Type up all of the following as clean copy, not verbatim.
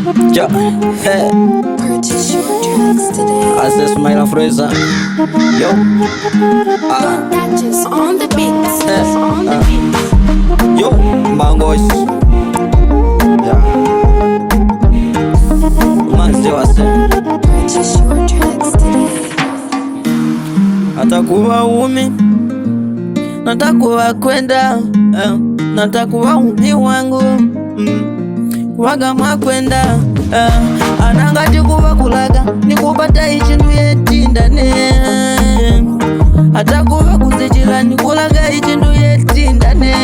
Yo, hey. Purchase your tracks today. I said Smile Fraser. Yo, That just on the beats. yo, Mangoes. Yeah. Manzi wase. Purchase your tracks today. Atakuwa umi, natakuwa kwenda, natakuwa umi wangu, waga mwakwenda, anangati kuva kulaga nikupata ichindu yetindane, atakuva kuzichila nikulaga ichindu yetindane,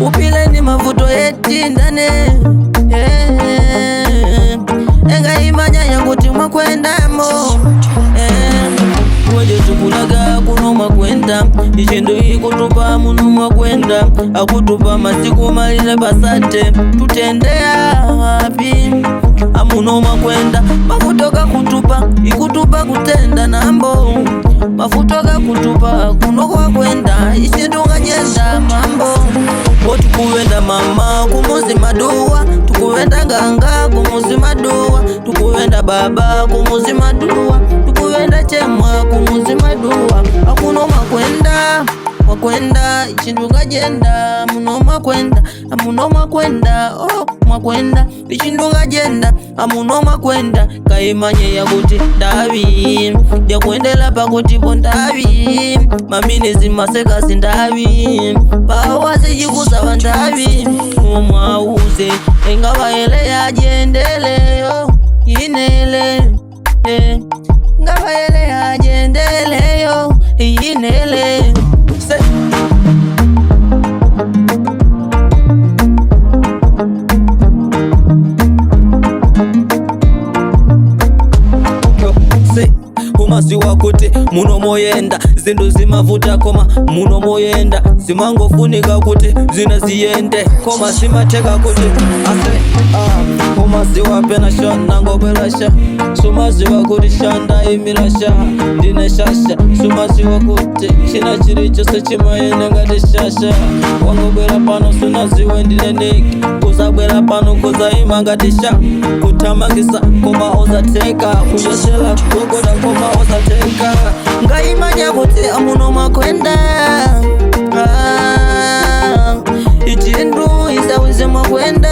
upile ni mavuto yetindane, enga imanya yanguti mwakwendamo, Waje tukulaga kuno mwakwenda ichindu ikutupa muno mwakwenda akutupa masiku malile basate tutendea hapi amuno mwakwenda mafutoka kutupa ikutupa kutenda nambo mafutoka kutupa kuno kwakwenda ichindu ngajenda mambo Tukuwenda mama kumuzi maduwa tukuwenda ganga kumuzi maduwa tukuwenda baba kumuzi maduwa tukuwenda chemwa kumuzi maduwa akuno mwakwenda ichindu ngajenda muno mwakwenda amuno mwakwenda mwakwenda ichindu ngajenda amuno mwakwenda kaimanye yakuti ndavi yakuendela pakuti pondavi mamini zimaseka ndavi pawazi jikusava ndavi umwauze engavaele yajendeleyo inele ngavaele yajendeleyo inele Umasi wakuti muno moyenda zindu zimavuta koma muno moyenda zimangofunika kuti zina ziyende koma simateka kuti ase umasi wapena sha nangobelasha sumasi wakuti shanda imilasha ndine shasha sumasi wakuti china chiri chose chimayene ngati shasha wangobwera pano sunaziwe ndine niki kuzabwera pano kuzaima ngati sha kutamangisa koma uzateka kuyosela kugogoda koma uzateka ngaimanya kuti amuno mwakwenda ichindu isawize mwakwenda